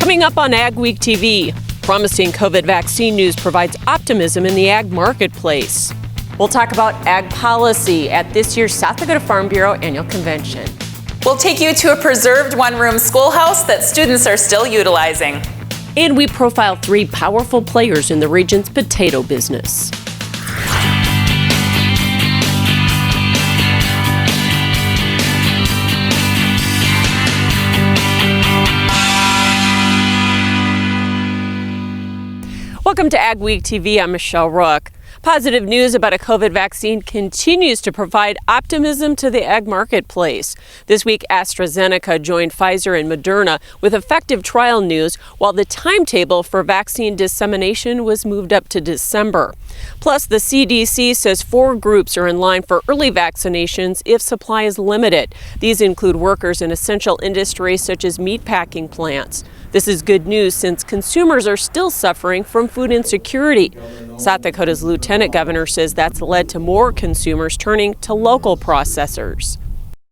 Coming up on AgweekTV, promising COVID vaccine news provides optimism in the ag marketplace. We'll talk about ag policy at this year's South Dakota Farm Bureau Annual Convention. We'll take you to a preserved one-room schoolhouse that students are still utilizing. And we profile 3 powerful players in the region's potato business. Welcome to AgweekTV. I'm Michelle Rook. Positive news about a COVID vaccine continues to provide optimism to the ag marketplace. This week, AstraZeneca joined Pfizer and Moderna with effective trial news, while the timetable for vaccine dissemination was moved up to December. Plus, the CDC says 4 groups are in line for early vaccinations if supply is limited. These include workers in essential industries such as meatpacking plants. This is good news since consumers are still suffering from food insecurity. South Dakota's Lieutenant Governor says that's led to more consumers turning to local processors.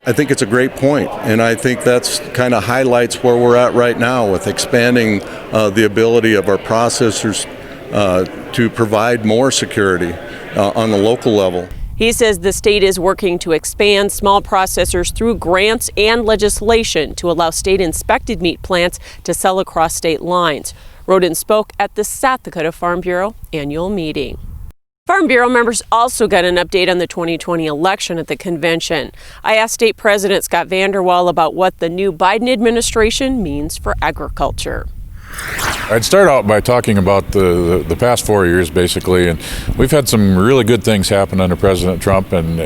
I think it's a great point, and I think that's kind of highlights where we're at right now with expanding the ability of our processors to provide more security on the local level. He says the state is working to expand small processors through grants and legislation to allow state-inspected meat plants to sell across state lines. Roden spoke at the South Dakota Farm Bureau annual meeting. Farm Bureau members also got an update on the 2020 election at the convention. I asked State President Scott Vanderwall about what the new Biden administration means for agriculture. I'd start out by talking about the past 4 years, basically, and we've had some really good things happen under President Trump, and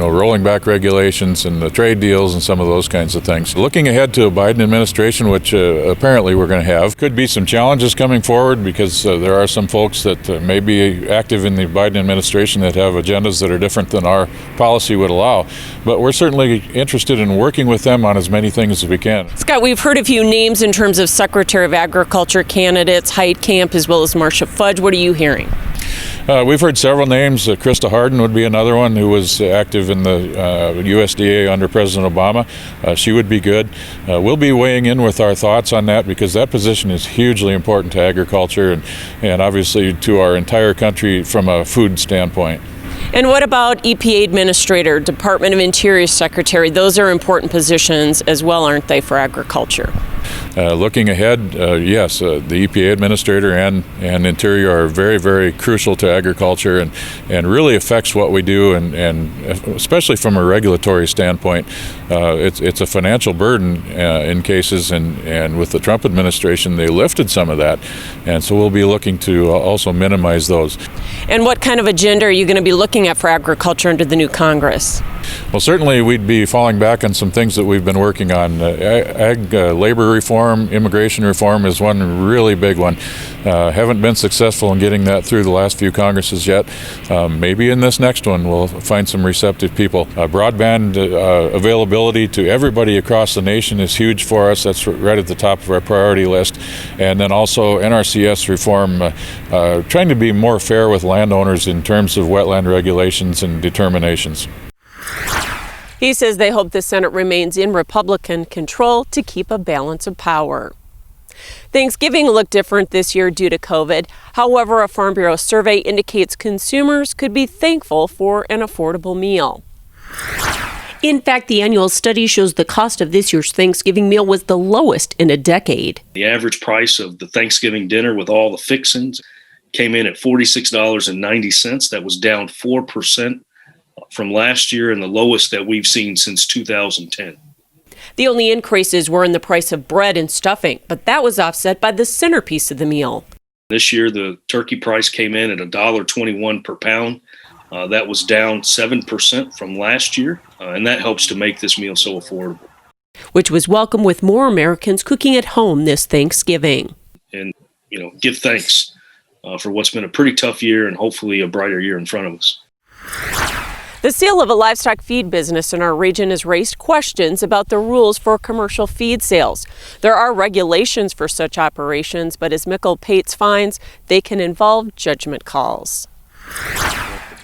rolling back regulations and the trade deals and some of those kinds of things. Looking ahead to a Biden administration, which apparently we're going to have, could be some challenges coming forward because there are some folks that may be active in the Biden administration that have agendas that are different than our policy would allow. But we're certainly interested in working with them on as many things as we can. Scott, we've heard a few names in terms of Secretary of Agriculture candidates, Heitkamp as well as Marcia Fudge. What are you hearing? We've heard several names. Krista Harden would be another one who was active in the USDA under President Obama. She would be good. We'll be weighing in with our thoughts on that because that position is hugely important to agriculture and obviously to our entire country from a food standpoint. And what about EPA Administrator, Department of Interior Secretary? Those are important positions as well, aren't they, for agriculture? Looking ahead, yes, the EPA Administrator and Interior are very, very crucial to agriculture and really affects what we do, and especially from a regulatory standpoint. It's a financial burden in cases, and with the Trump administration, they lifted some of that. And so we'll be looking to also minimize those. And what kind of agenda are you going to be looking at for agriculture under the new Congress? Well, certainly we'd be falling back on some things that we've been working on. Labor reform, immigration reform is one really big one. Haven't been successful in getting that through the last few Congresses yet. Maybe in this next one we'll find some receptive people. Broadband availability to everybody across the nation is huge for us. That's right at the top of our priority list. And then also NRCS reform, trying to be more fair with landowners in terms of wetland regulations and determinations. He says they hope the Senate remains in Republican control to keep a balance of power. Thanksgiving looked different this year due to COVID. However, a Farm Bureau survey indicates consumers could be thankful for an affordable meal. In fact, the annual study shows the cost of this year's Thanksgiving meal was the lowest in a decade. The average price of the Thanksgiving dinner with all the fixings came in at $46.90. That was down 4% from last year and the lowest that we've seen since 2010. The only increases were in the price of bread and stuffing, but that was offset by the centerpiece of the meal. This year, the turkey price came in at $1.21 per pound. That was down 7% from last year, and that helps to make this meal so affordable. Which was welcome with more Americans cooking at home this Thanksgiving. And, give thanks for what's been a pretty tough year and hopefully a brighter year in front of us. The sale of a livestock feed business in our region has raised questions about the rules for commercial feed sales. There are regulations for such operations, but as Michael Pates finds, they can involve judgment calls.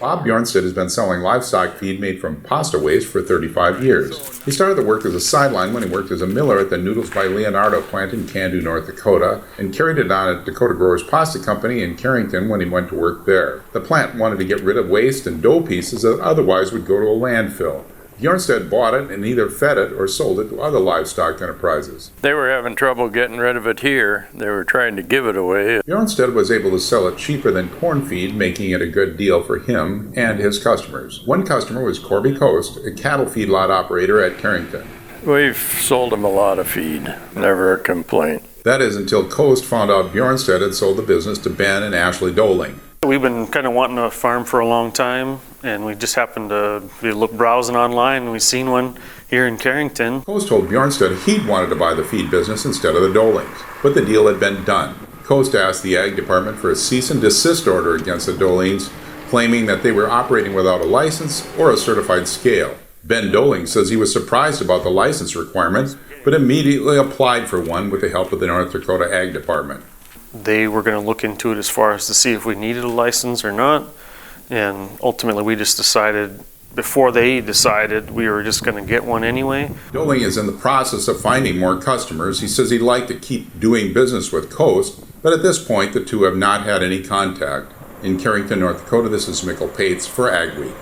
Bob Bjornstedt has been selling livestock feed made from pasta waste for 35 years. He started the work as a sideline when he worked as a miller at the Noodles by Leonardo plant in Candu, North Dakota, and carried it on at Dakota Growers Pasta Company in Carrington when he went to work there. The plant wanted to get rid of waste and dough pieces that otherwise would go to a landfill. Bjornstedt bought it and either fed it or sold it to other livestock enterprises. They were having trouble getting rid of it here. They were trying to give it away. Bjornstedt was able to sell it cheaper than corn feed, making it a good deal for him and his customers. One customer was Corby Coast, a cattle feedlot operator at Carrington. We've sold them a lot of feed. Never a complaint. That is until Coast found out Bjornstedt had sold the business to Ben and Ashley Doling. We've been kind of wanting a farm for a long time, and we just happened to be browsing online, and we seen one here in Carrington. Coast told Bjornstedt he'd wanted to buy the feed business instead of the Dolings, but the deal had been done. Coast asked the Ag Department for a cease and desist order against the Dolings, claiming that they were operating without a license or a certified scale. Ben Doling says he was surprised about the license requirements, but immediately applied for one with the help of the North Dakota Ag Department. They were going to look into it as far as to see if we needed a license or not, and ultimately we just decided, before they decided, we were just going to get one anyway. Doling is in the process of finding more customers. He says he'd like to keep doing business with Coast, but at this point the two have not had any contact. In Carrington, North Dakota, this is Mikkel Pates for AgWeek.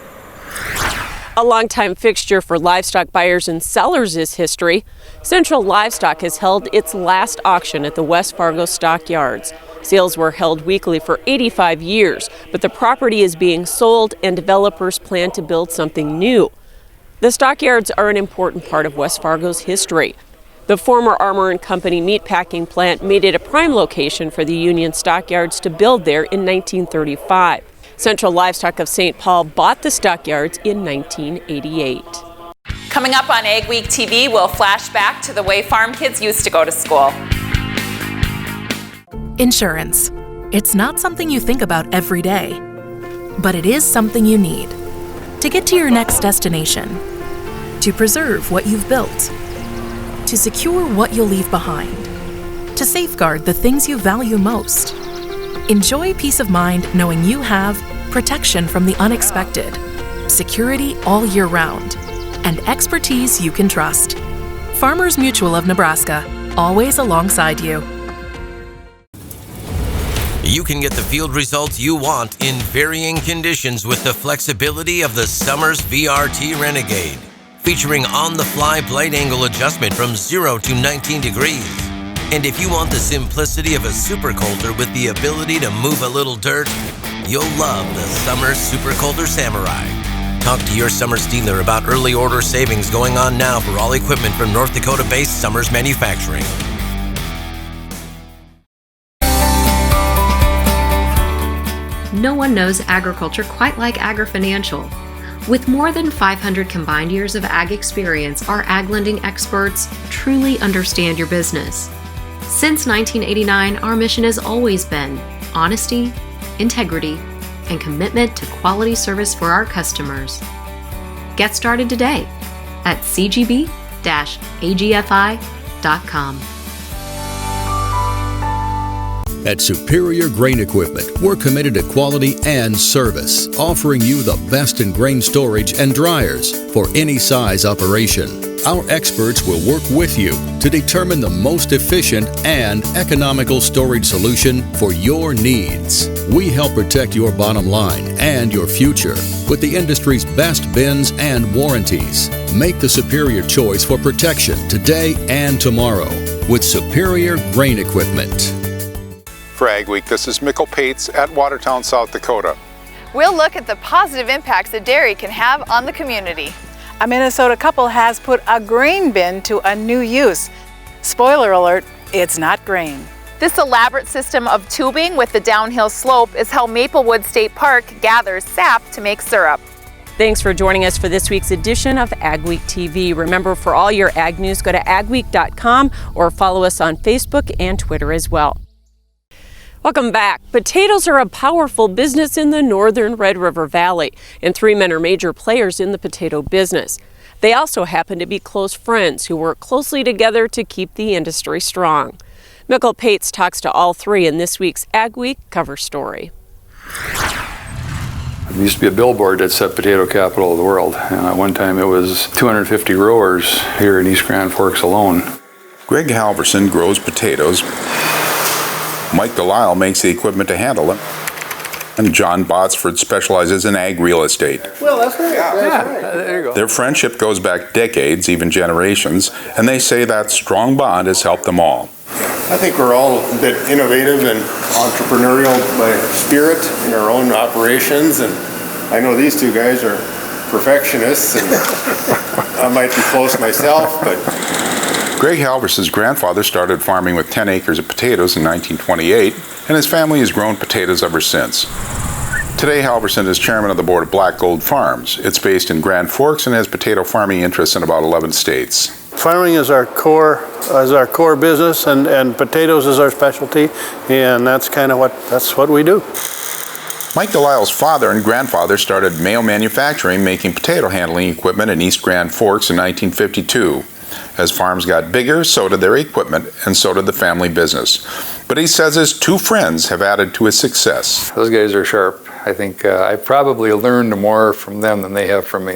A longtime fixture for livestock buyers and sellers is history. Central Livestock has held its last auction at the West Fargo Stockyards. Sales were held weekly for 85 years, but the property is being sold and developers plan to build something new. The stockyards are an important part of West Fargo's history. The former Armour & Company meatpacking plant made it a prime location for the Union Stockyards to build there in 1935. Central Livestock of St. Paul bought the stockyards in 1988. Coming up on AgweekTV, we'll flash back to the way farm kids used to go to school. Insurance. It's not something you think about every day, but it is something you need to get to your next destination, to preserve what you've built, to secure what you'll leave behind, to safeguard the things you value most. Enjoy peace of mind knowing you have protection from the unexpected, security all year round, and expertise you can trust. Farmers Mutual of Nebraska, always alongside you. You can get the field results you want in varying conditions with the flexibility of the Summers VRT Renegade, featuring on-the-fly blade angle adjustment from 0 to 19 degrees. And if you want the simplicity of a Super Coulter with the ability to move a little dirt, you'll love the Summers Super Coulter Samurai. Talk to your Summers dealer about early order savings going on now for all equipment from North Dakota-based Summers Manufacturing. No one knows agriculture quite like Agri-Financial. With more than 500 combined years of ag experience, our ag lending experts truly understand your business. Since 1989, our mission has always been honesty, integrity, and commitment to quality service for our customers. Get started today at cgb-agfi.com. At Superior Grain Equipment, we're committed to quality and service, offering you the best in grain storage and dryers for any size operation. Our experts will work with you to determine the most efficient and economical storage solution for your needs. We help protect your bottom line and your future with the industry's best bins and warranties. Make the superior choice for protection today and tomorrow with Superior Grain Equipment. For AgWeek, this is Mikkel Pates at Watertown, South Dakota. We'll look at the positive impacts that dairy can have on the community. A Minnesota couple has put a grain bin to a new use. Spoiler alert, it's not grain. This elaborate system of tubing with the downhill slope is how Maplewood State Park gathers sap to make syrup. Thanks for joining us for this week's edition of AgweekTV. Remember, for all your ag news, go to agweek.com or follow us on Facebook and Twitter as well. Welcome back. Potatoes are a powerful business in the northern Red River Valley, and three men are major players in the potato business. They also happen to be close friends who work closely together to keep the industry strong. Mikkel Pates talks to all three in this week's Ag Week cover story. There used to be a billboard that said potato capital of the world, and at one time it was 250 growers here in East Grand Forks alone. Greg Halverson grows potatoes. Mike Delisle makes the equipment to handle them. And John Botsford specializes in ag real estate. Well, that's right. There you go. Their friendship goes back decades, even generations, and they say that strong bond has helped them all. I think we're all a bit innovative and entrepreneurial by spirit in our own operations, and I know these two guys are perfectionists, and I might be close myself, but... Greg Halverson's grandfather started farming with 10 acres of potatoes in 1928, and his family has grown potatoes ever since. Today, Halverson is chairman of the board of Black Gold Farms. It's based in Grand Forks and has potato farming interests in about 11 states. Farming is our core business, and potatoes is our specialty, and that's what we do. Mike Delisle's father and grandfather started Mayo Manufacturing, making potato handling equipment in East Grand Forks in 1952. As farms got bigger, so did their equipment, and so did the family business. But he says his two friends have added to his success. Those guys are sharp. I think I probably learned more from them than they have from me.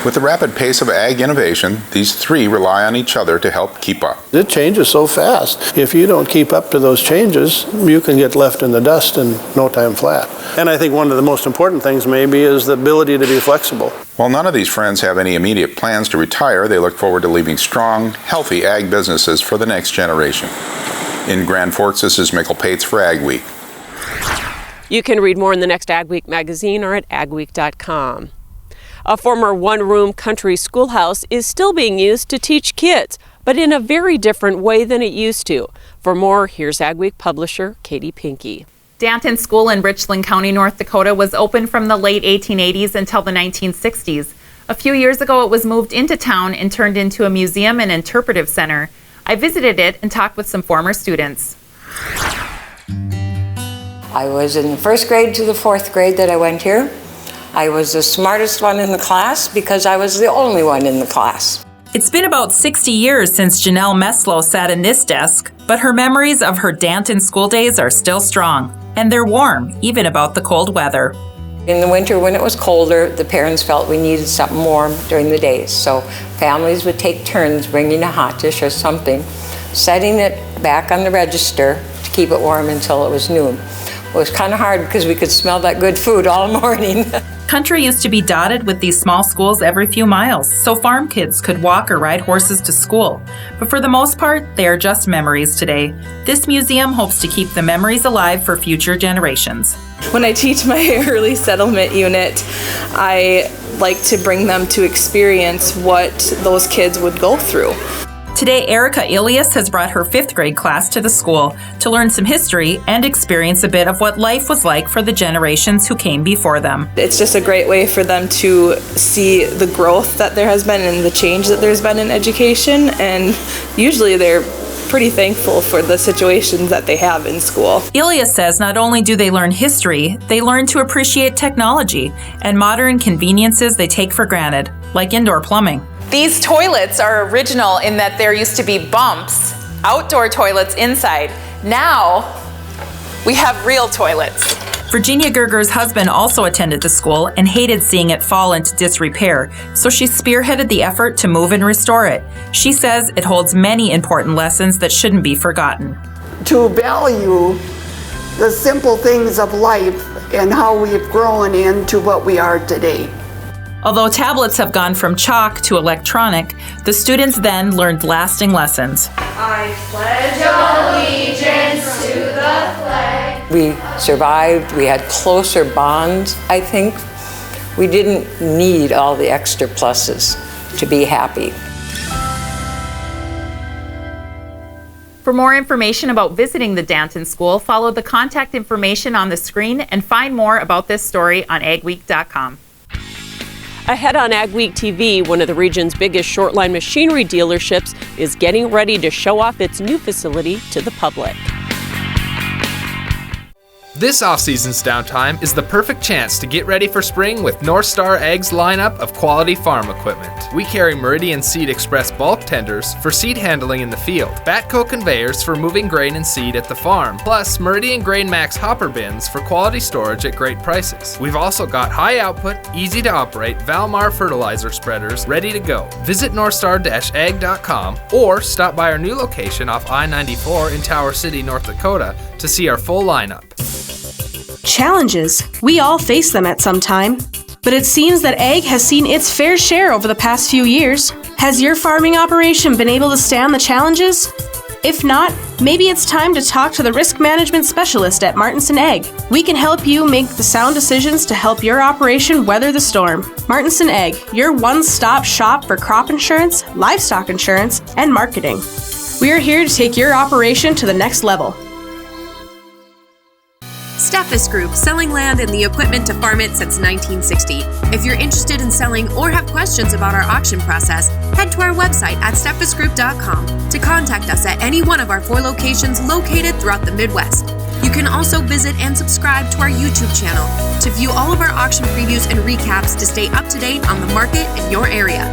With the rapid pace of ag innovation, these three rely on each other to help keep up. It changes so fast. If you don't keep up to those changes, you can get left in the dust in no time flat. And I think one of the most important things maybe is the ability to be flexible. While none of these friends have any immediate plans to retire, they look forward to leaving strong, healthy ag businesses for the next generation. In Grand Forks, this is Mikkel Pates for Ag Week. You can read more in the next Ag Week magazine or at agweek.com. A former one-room country schoolhouse is still being used to teach kids, but in a very different way than it used to. For more, here's Ag Week publisher Katie Pinky. Danton School in Richland County, North Dakota was open from the late 1880s until the 1960s. A few years ago, it was moved into town and turned into a museum and interpretive center. I visited it and talked with some former students. I was in the first grade to the fourth grade that I went here. I was the smartest one in the class because I was the only one in the class. It's been about 60 years since Janelle Meslow sat in this desk, but her memories of her Danton school days are still strong, and they're warm, even about the cold weather. In the winter when it was colder, the parents felt we needed something warm during the days, so families would take turns bringing a hot dish or something, setting it back on the register to keep it warm until it was noon. It was kind of hard because we could smell that good food all morning. Country used to be dotted with these small schools every few miles, so farm kids could walk or ride horses to school. But for the most part, they are just memories today. This museum hopes to keep the memories alive for future generations. When I teach my early settlement unit, I like to bring them to experience what those kids would go through. Today, Erica Ilias has brought her 5th grade class to the school to learn some history and experience a bit of what life was like for the generations who came before them. It's just a great way for them to see the growth that there has been and the change that there's been in education, and usually they're pretty thankful for the situations that they have in school. Ilias says not only do they learn history, they learn to appreciate technology and modern conveniences they take for granted, like indoor plumbing. These toilets are original in that there used to be bumps, outdoor toilets inside. Now, we have real toilets. Virginia Gerger's husband also attended the school and hated seeing it fall into disrepair, so she spearheaded the effort to move and restore it. She says it holds many important lessons that shouldn't be forgotten. To value the simple things of life and how we've grown into what we are today. Although tablets have gone from chalk to electronic, the students then learned lasting lessons. I pledge allegiance to the flag. We survived, we had closer bonds, I think. We didn't need all the extra pluses to be happy. For more information about visiting the Danton School, follow the contact information on the screen and find more about this story on agweek.com. Ahead on AgweekTV, one of the region's biggest short-line machinery dealerships is getting ready to show off its new facility to the public. This off-season's downtime is the perfect chance to get ready for spring with Northstar Ag's lineup of quality farm equipment. We carry Meridian Seed Express bulk tenders for seed handling in the field, Batco conveyors for moving grain and seed at the farm, plus Meridian Grain Max hopper bins for quality storage at great prices. We've also got high output, easy to operate Valmar fertilizer spreaders ready to go. Visit northstar-ag.com or stop by our new location off I-94 in Tower City, North Dakota to see our full lineup. Challenges. We all face them at some time. But it seems that ag has seen its fair share over the past few years. Has your farming operation been able to stand the challenges? If not, maybe it's time to talk to the risk management specialist at Martinson Ag. We can help you make the sound decisions to help your operation weather the storm. Martinson Ag, your one-stop shop for crop insurance, livestock insurance, and marketing. We are here to take your operation to the next level. Steffes Group, selling land and the equipment to farm it since 1960. If you're interested in selling or have questions about our auction process, head to our website at steffesgroup.com to contact us at any one of our 4 locations located throughout the Midwest. You can also visit and subscribe to our YouTube channel to view all of our auction previews and recaps to stay up to date on the market in your area.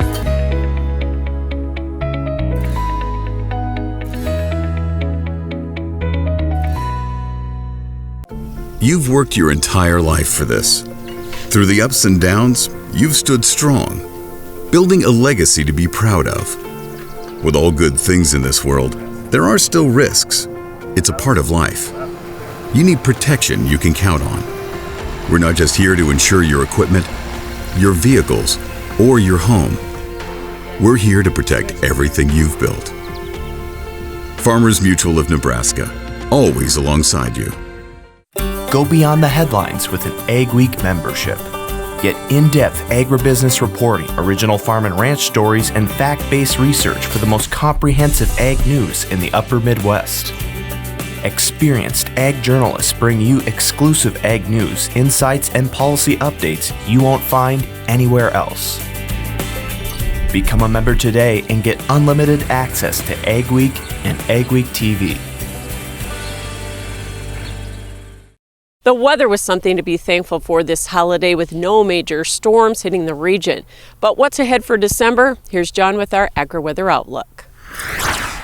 You've worked your entire life for this. Through the ups and downs, you've stood strong, building a legacy to be proud of. With all good things in this world, there are still risks. It's a part of life. You need protection you can count on. We're not just here to insure your equipment, your vehicles, or your home. We're here to protect everything you've built. Farmers Mutual of Nebraska, always alongside you. Go beyond the headlines with an AgWeek membership. Get in-depth agribusiness reporting, original farm and ranch stories, and fact-based research for the most comprehensive ag news in the upper Midwest. Experienced ag journalists bring you exclusive ag news, insights, and policy updates you won't find anywhere else. Become a member today and get unlimited access to AgWeek and AgweekTV. The weather was something to be thankful for this holiday with no major storms hitting the region. But what's ahead for December? Here's John with our AgriWeather Outlook.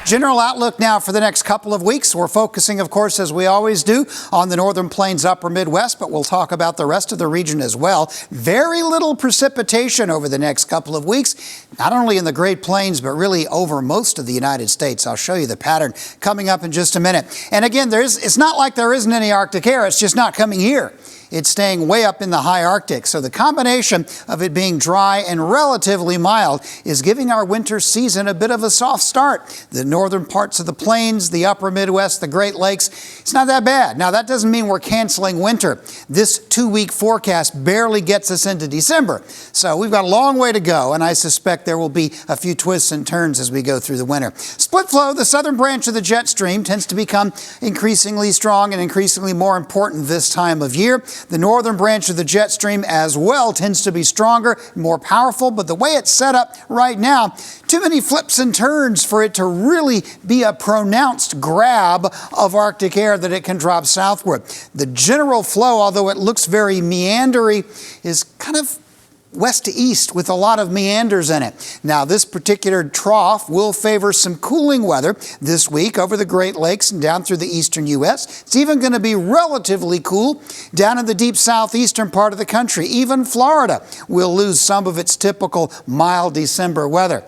General outlook now for the next couple of weeks. We're focusing, of course, as we always do, on the northern plains, upper Midwest, but we'll talk about the rest of the region as well. Very little precipitation over the next couple of weeks, not only in the Great Plains, but really over most of the United States. I'll show you the pattern coming up in just a minute. And again, it's not like there isn't any Arctic air. It's just not coming here. It's staying way up in the high Arctic. So the combination of it being dry and relatively mild is giving our winter season a bit of a soft start. The northern parts of the plains, the upper Midwest, the Great Lakes, it's not that bad. Now, that doesn't mean we're canceling winter. This 2-week forecast barely gets us into December. So we've got a long way to go, and I suspect there will be a few twists and turns as we go through the winter. Split flow, the southern branch of the jet stream, tends to become increasingly strong and increasingly more important this time of year. The northern branch of the jet stream as well tends to be stronger, more powerful, but the way it's set up right now, too many flips and turns for it to really be a pronounced grab of Arctic air that it can drop southward. The general flow, although it looks very meandery, is kind of west to east with a lot of meanders in it. Now, this particular trough will favor some cooling weather this week over the Great Lakes and down through the eastern U.S. It's even going to be relatively cool down in the deep southeastern part of the country. Even Florida will lose some of its typical mild December weather.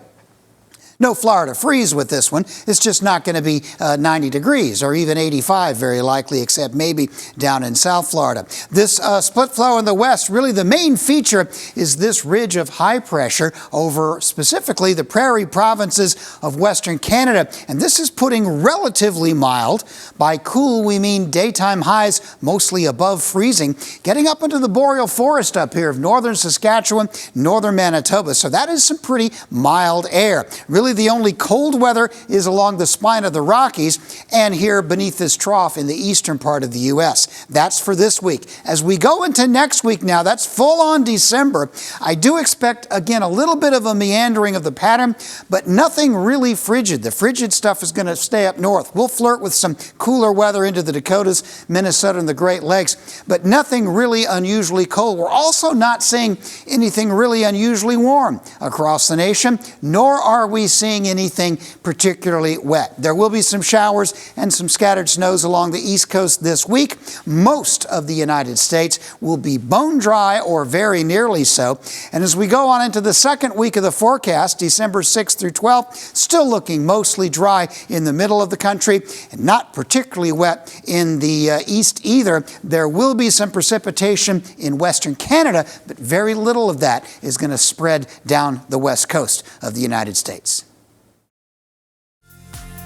No Florida freeze with this one. It's just not going to be 90 degrees or even 85 very likely, except maybe down in South Florida. This split flow in the west, really the main feature is this ridge of high pressure over specifically the prairie provinces of western Canada. And this is putting relatively mild. By cool, we mean daytime highs mostly above freezing, getting up into the boreal forest up here of northern Saskatchewan, northern Manitoba. So that is some pretty mild air. Really Really, the only cold weather is along the spine of the Rockies and here beneath this trough in the eastern part of the U.S. That's for this week. As we go into next week now, that's full on December. I do expect, again, a little bit of a meandering of the pattern, but nothing really frigid. The frigid stuff is going to stay up north. We'll flirt with some cooler weather into the Dakotas, Minnesota, and the Great Lakes, but nothing really unusually cold. We're also not seeing anything really unusually warm across the nation, nor are we seeing anything particularly wet. There will be some showers and some scattered snows along the East Coast this week. Most of the United States will be bone dry or very nearly so. And as we go on into the second week of the forecast, December 6th through 12th, still looking mostly dry in the middle of the country and not particularly wet in the east either. There will be some precipitation in western Canada, but very little of that is going to spread down the west coast of the United States.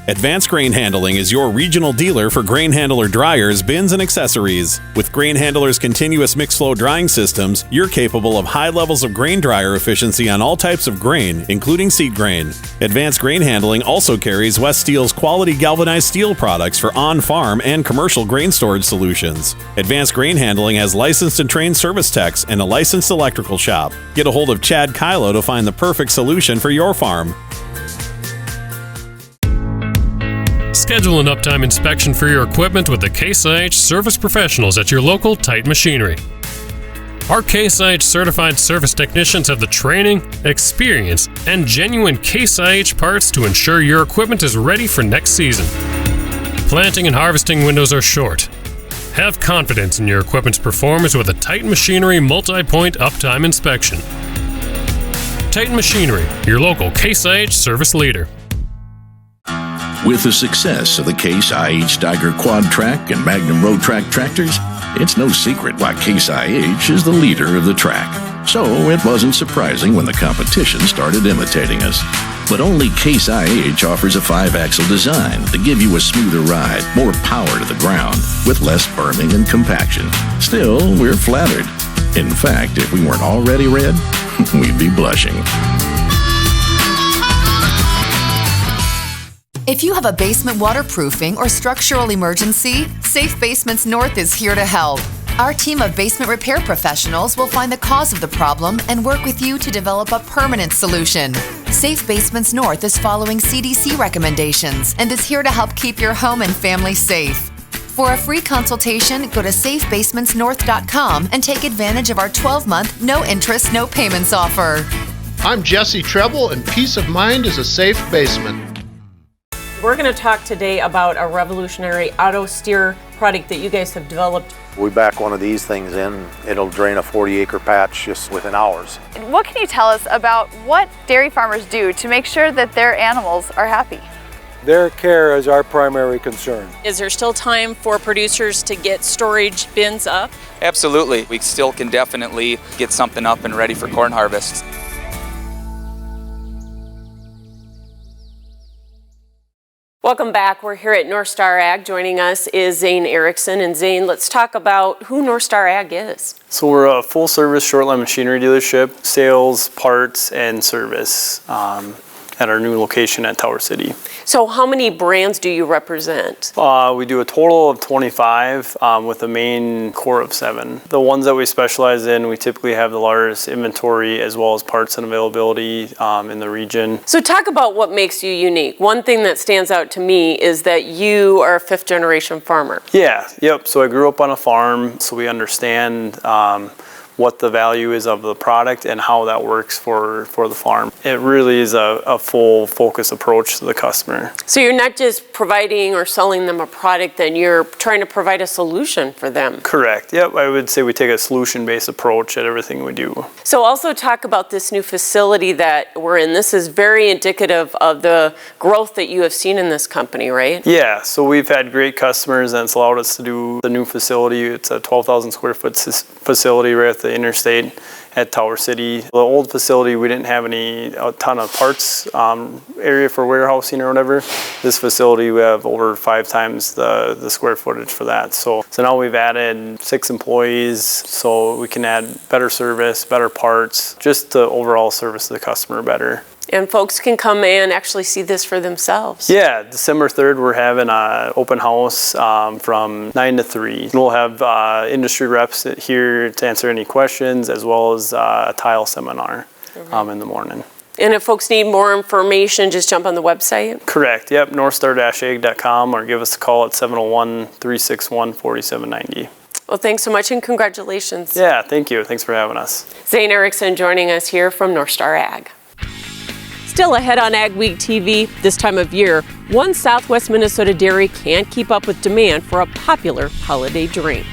Advanced Grain Handling is your regional dealer for grain handler dryers, bins, and accessories. With Grain Handler's continuous mixed-flow drying systems, you're capable of high levels of grain dryer efficiency on all types of grain, including seed grain. Advanced Grain Handling also carries West Steel's quality galvanized steel products for on-farm and commercial grain storage solutions. Advanced Grain Handling has licensed and trained service techs and a licensed electrical shop. Get a hold of Chad Kylo to find the perfect solution for your farm. Schedule an uptime inspection for your equipment with the Case IH service professionals at your local Titan Machinery. Our Case IH certified service technicians have the training, experience, and genuine Case IH parts to ensure your equipment is ready for next season. Planting and harvesting windows are short. Have confidence in your equipment's performance with a Titan Machinery multi-point uptime inspection. Titan Machinery, your local Case IH service leader. With the success of the Case IH Steiger Quad Track and Magnum Road Track tractors, it's no secret why Case IH is the leader of the track. So it wasn't surprising when the competition started imitating us. But only Case IH offers a 5-axle design to give you a smoother ride, more power to the ground, with less berming and compaction. Still, we're flattered. In fact, if we weren't already red, we'd be blushing. If you have a basement waterproofing or structural emergency, Safe Basements North is here to help. Our team of basement repair professionals will find the cause of the problem and work with you to develop a permanent solution. Safe Basements North is following CDC recommendations and is here to help keep your home and family safe. For a free consultation, go to safebasementsnorth.com and take advantage of our 12-month, no-interest, no-payments offer. I'm Jesse Treble, and peace of mind is a safe basement. We're going to talk today about a revolutionary auto steer product that you guys have developed. We back one of these things in, it'll drain a 40-acre patch just within hours. What can you tell us about what dairy farmers do to make sure that their animals are happy? Their care is our primary concern. Is there still time for producers to get storage bins up? Absolutely. We still can definitely get something up and ready for corn harvest. Welcome back. We're here at Northstar Ag. Joining us is Zane Erickson. And Zane, let's talk about who Northstar Ag is. So we're a full-service short-line machinery dealership, sales, parts, and service at our new location at Tower City. So how many brands do you represent? We do a total of 25 with a main core of 7. The ones that we specialize in, we typically have the largest inventory as well as parts and availability in the region. So talk about what makes you unique. One thing that stands out to me is that you are a 5th-generation farmer. Yeah, yep. So I grew up on a farm, so we understand what the value is of the product and how that works for the farm. It really is a full focus approach to the customer. So you're not just providing or selling them a product, then you're trying to provide a solution for them. Correct. Yep. I would say we take a solution-based approach at everything we do. So also talk about this new facility that we're in. This is very indicative of the growth that you have seen in this company, right? Yeah. So we've had great customers and it's allowed us to do the new facility. It's a 12,000 square foot facility right at the interstate at Tower City. The old facility, we didn't have a ton of parts area for warehousing or whatever. This facility, we have over 5 times the square footage for that. So now we've added 6 employees, so we can add better service, better parts, just to overall service the customer better. And folks can come and actually see this for themselves. Yeah, December 3rd, we're having an open house from 9 to 3. We'll have industry reps here to answer any questions, as well as a tile seminar in the morning. And if folks need more information, just jump on the website? Correct, yep, northstar-ag.com, or give us a call at 701-361-4790. Well, thanks so much and congratulations. Yeah, thank you. Thanks for having us. Zane Erickson joining us here from Northstar Ag. Still ahead on Ag Week TV, this time of year, one Southwest Minnesota dairy can't keep up with demand for a popular holiday drink.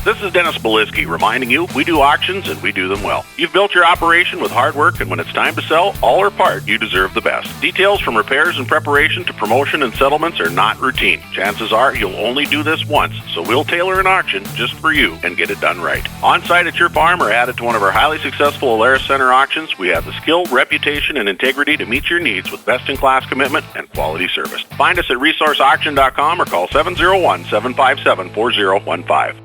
This is Dennis Belisky reminding you we do auctions and we do them well. You've built your operation with hard work, and when it's time to sell, all or part, you deserve the best. Details from repairs and preparation to promotion and settlements are not routine. Chances are you'll only do this once, so we'll tailor an auction just for you and get it done right. On site at your farm or added to one of our highly successful Alaris Center auctions, we have the skill, reputation, and integrity to meet your needs with best-in-class commitment and quality service. Find us at resourceauction.com or call 701-757-4015.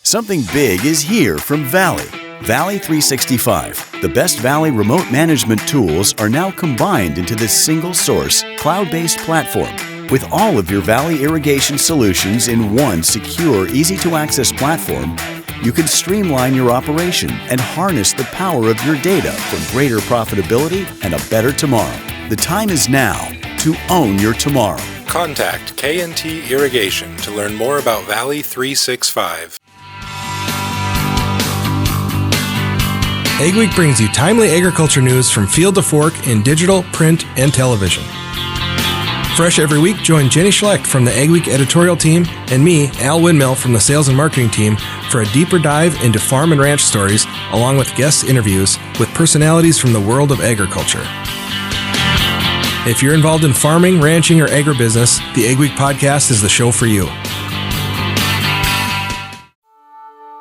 Something big is here from Valley. Valley 365. The best Valley remote management tools are now combined into this single source, cloud-based platform. With all of your Valley irrigation solutions in one secure, easy-to-access platform, you can streamline your operation and harness the power of your data for greater profitability and a better tomorrow. The time is now to own your tomorrow. Contact K&T Irrigation to learn more about Valley 365. AgWeek brings you timely agriculture news from field to fork in digital, print, and television. Fresh every week, join Jenny Schlecht from the AgWeek editorial team and me, Al Windmill, from the sales and marketing team for a deeper dive into farm and ranch stories, along with guest interviews with personalities from the world of agriculture. If you're involved in farming, ranching, or agribusiness, the AgWeek podcast is the show for you.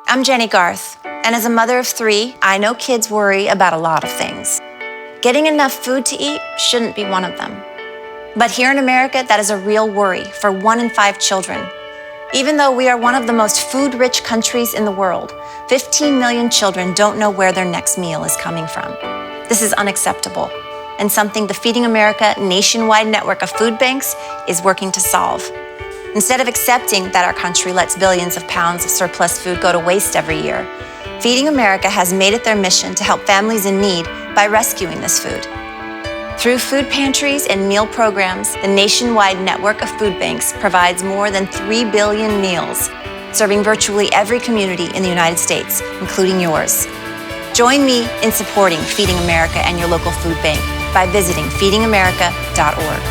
I'm Jenny Garth. And as a mother of 3, I know kids worry about a lot of things. Getting enough food to eat shouldn't be one of them. But here in America, that is a real worry for 1 in 5 children. Even though we are one of the most food-rich countries in the world, 15 million children don't know where their next meal is coming from. This is unacceptable, and something the Feeding America nationwide network of food banks is working to solve. Instead of accepting that our country lets billions of pounds of surplus food go to waste every year, Feeding America has made it their mission to help families in need by rescuing this food. Through food pantries and meal programs, the nationwide network of food banks provides more than 3 billion meals, serving virtually every community in the United States, including yours. Join me in supporting Feeding America and your local food bank by visiting feedingamerica.org.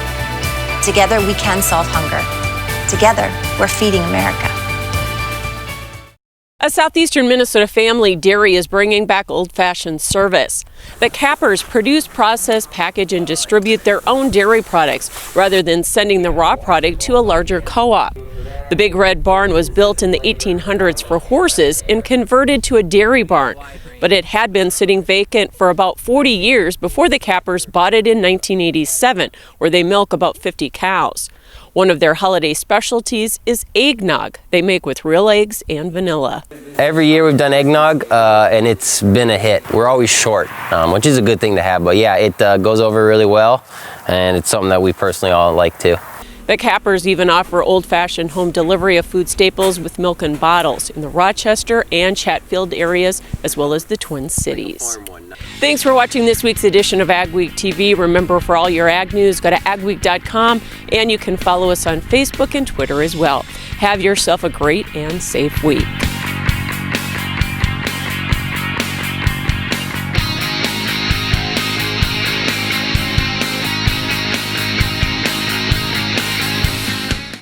Together we can solve hunger. Together, we're feeding America. A southeastern Minnesota family dairy is bringing back old-fashioned service. The Cappers produce, process, package, and distribute their own dairy products rather than sending the raw product to a larger co-op. The Big Red Barn was built in the 1800s for horses and converted to a dairy barn, but it had been sitting vacant for about 40 years before the Cappers bought it in 1987, where they milk about 50 cows. One of their holiday specialties is eggnog they make with real eggs and vanilla. Every year we've done eggnog and it's been a hit. We're always short, which is a good thing to have, but yeah, it goes over really well and it's something that we personally all like too. The Cappers even offer old-fashioned home delivery of food staples with milk in bottles in the Rochester and Chatfield areas, as well as the Twin Cities. Thanks for watching this week's edition of Ag Week TV. Remember, for all your ag news, go to agweek.com, and you can follow us on Facebook and Twitter as well. Have yourself a great and safe week.